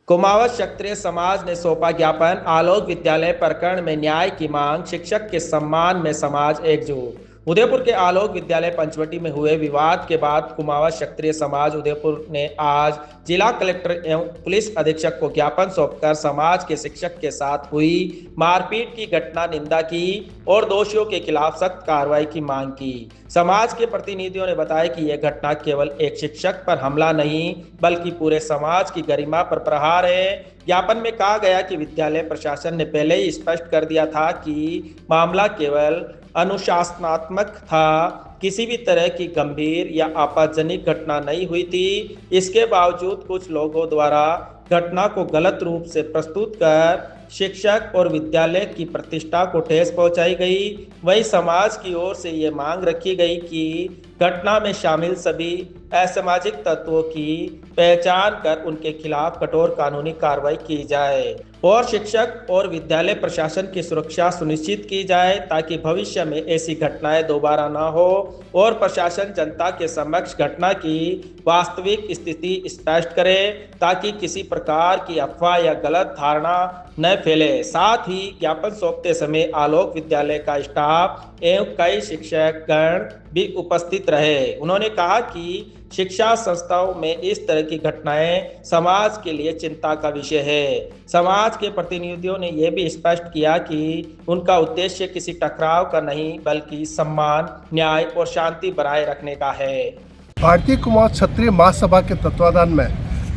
कुमावत क्षत्रिय समाज ने सौंपा ज्ञापन। आलोक विद्यालय प्रकरण में न्याय की मांग, शिक्षक के सम्मान में समाज एकजुट। उदयपुर के आलोक विद्यालय पंचवटी में हुए विवाद के बाद कुमावत क्षत्रिय समाज उदयपुर ने आज जिला कलेक्टर एवं पुलिस अधीक्षक को ज्ञापन सौंपकर समाज के शिक्षक के साथ हुई मारपीट की घटना निंदा की और दोषियों के खिलाफ सख्त कार्रवाई की मांग की। समाज के प्रतिनिधियों ने बताया कि यह घटना केवल एक शिक्षक पर हमला नहीं बल्कि पूरे समाज की गरिमा पर प्रहार है। ज्ञापन में कहा गया कि विद्यालय प्रशासन ने पहले ही स्पष्ट कर दिया था कि मामला केवल अनुशासनात्मक था, किसी भी तरह की गंभीर या आपत्तिजनक घटना नहीं हुई थी। इसके बावजूद कुछ लोगों द्वारा घटना को गलत रूप से प्रस्तुत कर शिक्षक और विद्यालय की प्रतिष्ठा को ठेस पहुंचाई गई। वहीं समाज की ओर से ये मांग रखी गई कि घटना में शामिल सभी असामाजिक तत्वों की पहचान कर उनके खिलाफ कठोर कानूनी कार्रवाई की जाए और शिक्षक और विद्यालय प्रशासन की सुरक्षा सुनिश्चित की जाए ताकि भविष्य में ऐसी घटनाएं दोबारा न हो और प्रशासन जनता के समक्ष घटना की वास्तविक स्थिति स्पष्ट करे ताकि किसी प्रकार की अफवाह या गलत धारणा न फैले। साथ ही ज्ञापन सौंपते समय आलोक विद्यालय का स्टाफ एवं कई शिक्षक गण भी उपस्थित रहे। उन्होंने कहा कि शिक्षा संस्थाओं में इस तरह की घटनाएं समाज के लिए चिंता का विषय है। समाज के प्रतिनिधियों ने यह भी स्पष्ट किया कि उनका उद्देश्य किसी टकराव का नहीं बल्कि सम्मान, न्याय और शांति बनाए रखने का है। भारतीय कुमावत क्षत्रिय महासभा के तत्वाधान में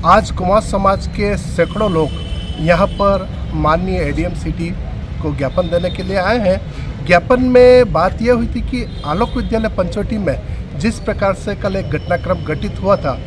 आज कुमावत समाज के सैकड़ों लोग यहाँ पर माननीय एडीएम सिटी को ज्ञापन देने के लिए आए हैं। ज्ञापन में बात यह हुई थी कि आलोक विद्यालय पंचवटी में जिस प्रकार से कल एक घटनाक्रम घटित हुआ था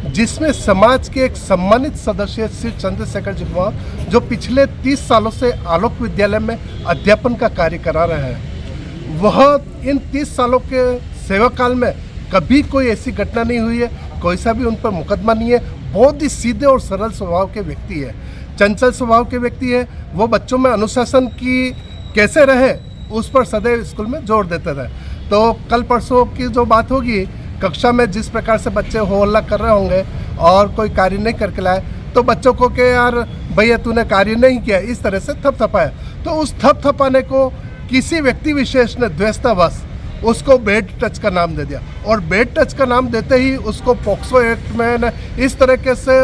जिसमें समाज के एक सम्मानित सदस्य श्री चंद्रशेखर जी कुमावत जो पिछले 30 सालों से आलोक विद्यालय में अध्यापन का कार्य करा रहे हैं, वह इन 30 सालों के सेवा काल में कभी कोई ऐसी घटना नहीं हुई है, कोई सा भी उन पर मुकदमा नहीं है। बहुत ही सीधे और सरल स्वभाव के व्यक्ति है, चंचल स्वभाव के व्यक्ति है। वो बच्चों में अनुशासन की कैसे रहे उस पर सदैव स्कूल में जोर देते थे। तो कल परसों की जो बात होगी, कक्षा में जिस प्रकार से बच्चे हो हल्ला कर रहे होंगे और कोई कार्य नहीं करके लाए तो बच्चों को कि यार भैया तूने कार्य नहीं किया, इस तरह से थपथपाया। तो उस थपथपाने को किसी व्यक्ति विशेष ने द्वेषतावश उसको बेड टच का नाम दे दिया और बेड टच का नाम देते ही उसको पॉक्सो एक्ट में इस तरीके से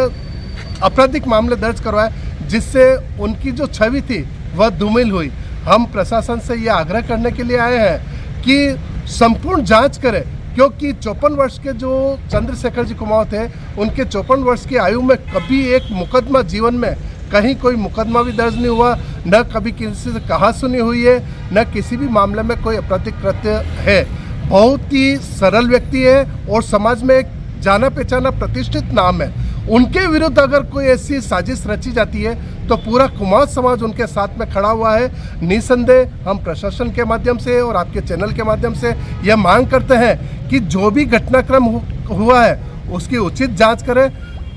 आपराधिक मामले दर्ज करवाए जिससे उनकी जो छवि थी वह धूमिल हुई। हम प्रशासन से ये आग्रह करने के लिए आए हैं कि संपूर्ण जांच करें, क्योंकि 54 वर्ष के जो चंद्रशेखर जी कुमावत थे उनके 54 वर्ष की आयु में कभी एक मुकदमा जीवन में कहीं कोई मुकदमा भी दर्ज नहीं हुआ, न कभी किसी से कहा सुनी हुई है, न किसी भी मामले में कोई आपराधिक कृत्य है। बहुत ही सरल व्यक्ति है और समाज में एक जाना पहचाना प्रतिष्ठित नाम है। उनके विरुद्ध अगर कोई ऐसी साजिश रची जाती है तो पूरा कुमावत समाज उनके साथ में खड़ा हुआ है। निसंदेह हम प्रशासन के माध्यम से और आपके चैनल के माध्यम से यह मांग करते हैं कि जो भी घटनाक्रम हुआ है उसकी उचित जांच करें।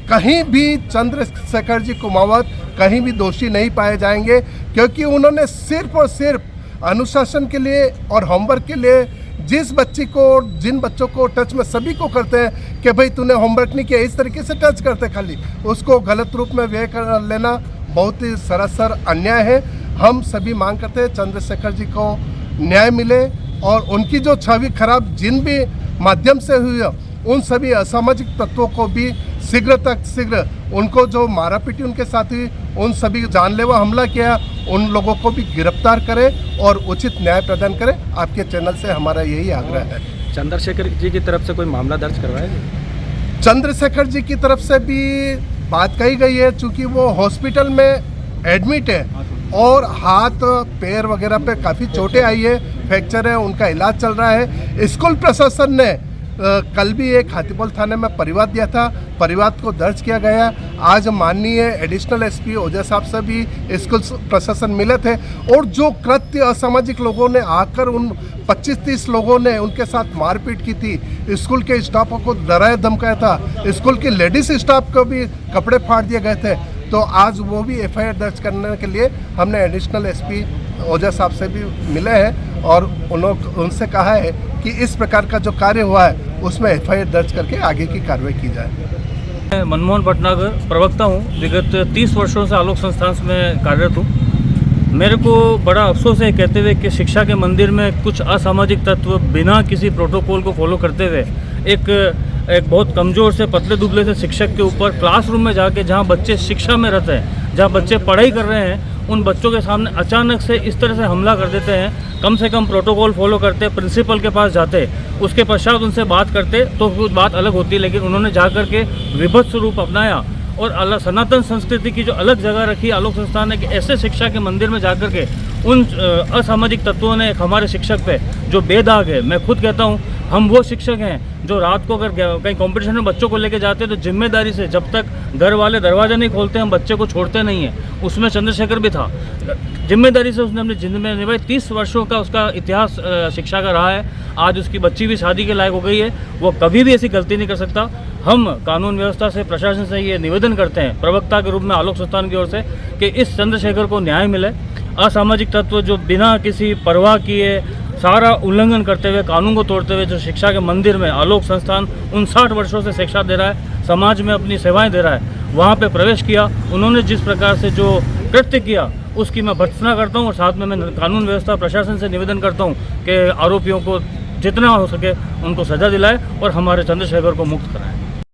कहीं भी चंद्रशेखर जी कुमावत कहीं भी दोषी नहीं पाए जाएंगे, क्योंकि उन्होंने सिर्फ और सिर्फ अनुशासन के लिए और होमवर्क के लिए जिस बच्ची को जिन बच्चों को टच में सभी को करते हैं कि भाई तूने होमवर्क नहीं किया, इस तरीके से टच करते खाली उसको गलत रूप में व्यय कर लेना बहुत ही सरासर अन्याय है। हम सभी मांग करते हैं चंद्रशेखर जी को न्याय मिले और उनकी जो छवि खराब जिन भी माध्यम से हुई है उन सभी असामाजिक तत्वों को भी शीघ्र उनको जो मारा पीटी उनके साथ हुई उन सभी जानलेवा हमला किया उन लोगों को भी गिरफ्तार करें और उचित न्याय प्रदान करें। आपके चैनल से हमारा यही आग्रह है। चंद्रशेखर जी की तरफ से कोई मामला दर्ज करवाया? चंद्रशेखर जी की तरफ से भी बात कही गई है, चूँकि वो हॉस्पिटल में एडमिट है और हाथ पैर वगैरह पे काफ़ी चोटें आई है, फ्रैक्चर है, उनका इलाज चल रहा है। स्कूल प्रशासन ने कल भी एक हाथीपोल थाने में परिवाद दिया था, परिवाद को दर्ज किया गया। आज माननीय एडिशनल एसपी ओझा साहब से भी स्कूल प्रशासन मिले थे और जो कृत्य असामाजिक लोगों ने आकर उन 25-30 लोगों ने उनके साथ मारपीट की थी, स्कूल के स्टाफों को डराया धमकाया था, स्कूल के लेडीज स्टाफ को भी कपड़े फाड़ दिए गए थे। तो आज वो भी एफआईआर दर्ज करने के लिए हमने एडिशनल एसपी ओझा साहब से भी मिले हैं और उनसे कहा है कि इस प्रकार का जो कार्य हुआ है उसमें एफआईआर दर्ज करके आगे की कार्रवाई की जाए। मैं मनमोहन भटनागर प्रवक्ता हूँ। विगत 30 वर्षों से आलोक संस्थान में कार्यरत हूँ। मेरे को बड़ा अफसोस है कहते हुए कि शिक्षा के मंदिर में कुछ असामाजिक तत्व बिना किसी प्रोटोकॉल को फॉलो करते हुए एक बहुत कमज़ोर से पतले दुबले से शिक्षक के ऊपर क्लासरूम में जाके, जहाँ बच्चे शिक्षा में रहते हैं, जहाँ बच्चे पढ़ाई कर रहे हैं, उन बच्चों के सामने अचानक से इस तरह से हमला कर देते हैं। कम से कम प्रोटोकॉल फॉलो करते, प्रिंसिपल के पास जाते, उसके पश्चात उनसे बात करते तो कुछ बात अलग होती, लेकिन उन्होंने जा कर के विभत्स रूप अपनाया और अलग सनातन संस्कृति की जो अलग जगह रखी आलोक संस्थान ने कि ऐसे शिक्षा के मंदिर में जाकर के उन असामाजिक तत्वों ने एक हमारे शिक्षक पे जो बेदाग है, मैं खुद कहता हूँ हम वो शिक्षक हैं जो रात को अगर कहीं कंपटीशन में बच्चों को लेके जाते हैं तो जिम्मेदारी से जब तक घर वाले दरवाज़ा नहीं खोलते हम बच्चे को छोड़ते नहीं हैं। उसमें चंद्रशेखर भी था, जिम्मेदारी से उसने अपनी जिम्मेदारी निभाई। 30 वर्षों का उसका इतिहास शिक्षा का रहा है। आज उसकी बच्ची भी शादी के लायक हो गई है, वो कभी भी ऐसी गलती नहीं कर सकता। हम कानून व्यवस्था से, प्रशासन से ये निवेदन करते हैं प्रवक्ता के रूप में आलोक संस्थान की ओर से कि इस चंद्रशेखर को न्याय मिले। असामाजिक तत्व जो बिना किसी परवाह किए सारा उल्लंघन करते हुए, कानून को तोड़ते हुए जो शिक्षा के मंदिर में आलोक संस्थान 59 वर्षों से शिक्षा दे रहा है, समाज में अपनी सेवाएं दे रहा है, वहाँ पे प्रवेश किया, उन्होंने जिस प्रकार से जो कृत्य किया उसकी मैं भर्त्सना करता हूँ और साथ में मैं कानून व्यवस्था प्रशासन से निवेदन करता हूँ कि आरोपियों को जितना हो सके उनको सज़ा दिलाए और हमारे चंद्रशेखर को मुक्त कराएं।